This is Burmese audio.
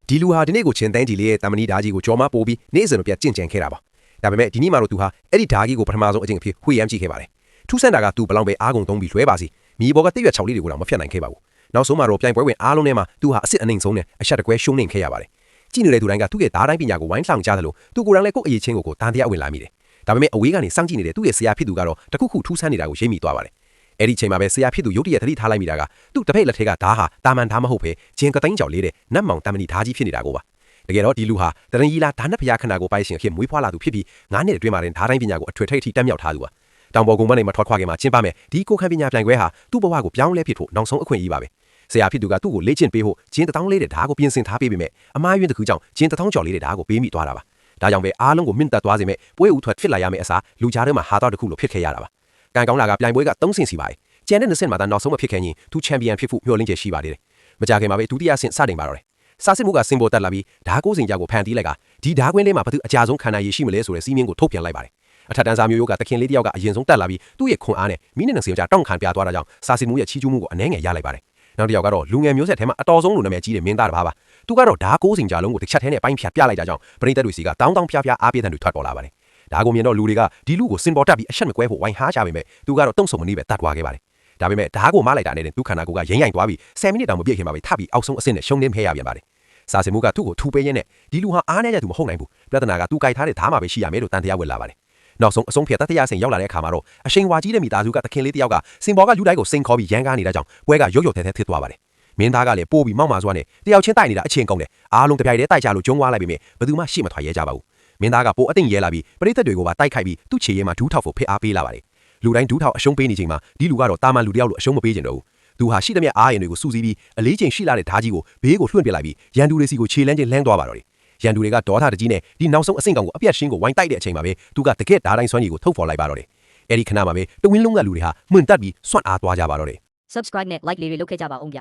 ဒီလူဟာဒီနေ့ကိုချင်းတန်းကြီးလေးရဲ့တာမဏိဓာကြီးကိုကြော်မပိုးပြီးနေ့စဉ်လိုပြတ်ကြင့်ကြံခဲ့တာပါဒါပေမဲ့ဒီနေ့မှတော့သူဟာအဲ့ဒီဓာကြီးကိုပထမဆုံးအကျင့်အဖြစ်ဝှေ့ရမ်းကြည့်ခဲ့ပါတယ်ထူးဆန်းတာကသူဘလောင်ပဲအားကုန်သုံးပြီးလွှဲပါစီမြေပေါ်ကတိရွက်6လေးတွေကိုတော့မဖြတ်နိုင်ခဲ့ပါဘူးနောက်ဆုံးမှာတော့ပြိုင်ပွဲဝင်အားလုံးထဲမှာသူဟာအစ်စ်အနှိမ်ဆုံးနဲ့အဆက်တကွဲရှုံးနေခဲ့ရပါတယ်ကြည့်နေတဲ့သူတိုင်းကသူ့ရဲ့ဓာတိုင်းပညာကိုဝိုင်းဆောင်ကြတယ်လို့သူကိုယ်တိုင်လည်းကိုယ့်အရေးချင်းကိုတန်တရားဝင်လာမိတယ်ဒါပေမဲ့အဝေးကနေစောင့်ကြည့်နေတဲ့သူ့ရဲ့ဆရာဖြစ်သူကတော့တခုခုထူးဆန်းနေတာကိုရိပ်မိသွားပါတယ်အဲ့ဒီချိန်မှာပဲဆရာဖြစ်သူရုတ်တရက်သတိထားလိုက်မိတာကသူ့တပည့်လက်ထက်ကဓာဟာတာမန်ဓာမဟုတ်ပဲဂျင်းကတိုင်းကြော်လေးတဲ့နတ်မောင်တမဏိဓာကြီးဖြစ်နေတာကိုပါတကယ်တော့ဒီလူဟာတရင်ကြီးလားဓာနတ်ဖျားခန္ဓာကိုပိုင်ရှင်ဖြစ်မွေးဖွားလာသူဖြစ်ပြီး9နှစ်အတွင်းမှာဓာတိုင်းပညာကိုအထွေထိပ်အထိတက်မြောက်ထားသူပါတောင်ပေါ်ကုန်းမနဲ့မထွက်ခွာခင်မှာကျင်းပမယ်ဒီကိုခန့်ပညာပြိုင်ပွဲဟာသူ့ဘဝကိုပြောင်းလဲဖြစ်ဖို့နောက်ဆုံးအခွင့်အရေးပါပဲဆရာဖြစ်သူကသူ့ကိုလေ့ကျင့်ပေးဖို့ဂျင်း1000လေးတဲ့ဓာကိုပြင်ဆင်ထားပေးပေမဲ့အမားယွင်းတစ်ခုကြောင့်ဂျင်း1000ကျော်လေးတဲ့ဓာကိုပေးမိသွားတာပါဒါကြောင့်ပဲအားလုံးကိုမြင့်တက်သွားစေမဲ့ပွဲဦးထွက်ဖြစ်လာရမယ့်အစားလူကြားထဲမှာဟာတော့တစ်ခုလိုဖြစ်ခဲ့ရတာပါကံကောင်းလာကပြိုင်ပွဲက3ဆင့်စီပါတယ်ကျန်တဲ့20မှာနောက်ဆုံးမဖြစ်ခဲ့ရင်သူချန်ပီယံဖြစ်ဖို့မျှော်လင့်ချက်ရှိပါသေးတယ်မကြခင်မှာပဲဒုတိယဆင့်စတင်ပါတော့တယ်စာစစ်မှုကစင်ပေါ်တက်လာပြီးဓာ9စင်ကြောက်ကိုဖန်တီးလိုက်ကဒီဓာကွင်းလေးမှာဘသူအကြဆုံးခန္ဓာရည်ရှိမလဲဆိုတဲ့စီးမင်းကိုထုတ်ပြန်လိုက်ပါတယ်အထက်တန်းစာမျိုးရိုးကတခင်လေးတယောက်က အရင်ဆုံးတက်လာပြီးသူ့ရဲ့ခွန်အားနဲ့မိနစ်20ကြာတောင့်ခံပြသွားတာကြောင့်စာစစ်မှုရဲ့ချီးကျူးမှုကိုအနှဲငယ်ရလိုက်ပါတယ်နောက်တစ်ယောက်ကတော့လူငယ်မျိုးဆက်ထဲမှာအတော်ဆုံးလူနာမည်ကြီးတဲ့မင်းသားတစ်ပါးပါသူကတော့ဓာ9စင်ကြာလုံးကိုတစ်ချက်ထဲနဲ့ပိုင်းဖြတ်ပြလိုက်တာကြောင့်ပရိသတ်တွေစီကတောင်းဖျားအားပေးတဲ့တွေထွက်ပေါ်လာပါတယ်ဒါကိုမြင်တော့လူတွေကဒီလူကိုစင်ပေါ်တက်ပြီးအဆက်မကွဲဖို့ဝိုင်းဟားကြပေမဲ့သူကတော့တုံ့ဆုံမနေပဲတတ်သွားခဲ့ပါတယ်ဒါပေမဲ့ဓာကိုမလိုက်တာနဲ့သူခန္ဓာကိုယ်ကရိမ့်သွားပြီး10မိနစ်တောင်မပြည့်ခင်မှာပဲထပ်ပြီးအောက်ဆုံးအဆင့်နဲ့ရှုံးနှင်းဖဲရပြန်ပါတယ်စာစင်မှုကသူ့ကိုထူပေးရင်းနဲ့ဒီလူဟာအားနဲ့ကြသူမဟုတ်နိုင်ဘူးပြဿနာကသူကြိုက်ထားတဲ့ဓာမှာပဲရှိရမယ်လို့တန်တရားဝင်လာပါတယ်နောက်ဆုံးအဆုံးဖြတ်တတိယဆင်ရောက်လာတဲ့အခါမှာတော့အရှိန်ဝါကြီးတဲ့မိသားစုကတခင်လေးတယောက်ကစင်ပေါ်ကလူတိုင်းကိုစိန်ခေါ်ပြီးရန်ကားနေတာကြောင့်ပွဲကရုတ်ရုတ်ထဲထဲဖြစ်သွားပါတယ်မင်းသားကလည်းပို့ပြီးမောက်မာစွာနဲ့တယောက်ချင်းတိုက်နေတာအချင်းကုန်တယ်အားလုံးတပြိုင်တည်းတိုက်ကြလို့ကျုံးသွားလိုက်ပေမဲ့ဘယ်သူမှရှေ့မထွက်ရဲကြပါဘူးမင်းသားကပိုအသိဉာဏ်ရဲလာပြီးပရိသတ်တွေကိုပါတိုက်ခိုက်ပြီးသူ့ခြေရဲမှာဒူးထောက်ဖို့ဖိအားပေးလာပါတယ်လူတိုင်းဒူးထောက်အရှုံးပေးနေချိန်မှာဒီလူကတော့တာမန်လူတယောက်လိုအရှုံးမပေးချင်တော့ဘူးသူဟာရှိသမျှအားရင်တွေကိုစူးစီးပြီးအလေးချိန်ရှိလာတဲ့ဓာကြီးကိုဘေးကိုလွှင့်ပစ်လိုက်ပြီးရန်သူတွေစီကိုခြေလန်းချင်းလှမ်းသွားပါတော့တယ်ရန်သူတွေကဒေါသတကြီးနဲ့ဒီနောက်ဆုံးအဆင့်ကောင်ကိုအပြတ်ရှင်းကိုဝိုင်းတိုက်တဲ့အချိန်မှာပဲသူကတကက်ဓာတိုင်းစွမ်းရည်ကိုထုတ်ဖော်လိုက်ပါတော့တယ်အဲ့ဒီခဏမှာပဲတဝင်းလုံးကလူတွေဟာမှွန်တက်ပြီးစွန့်အားသွားကြပါတော့တယ် subscribe နဲ့ like လေးတွေလုပ်ခဲ့ကြပါအောင်ဗျ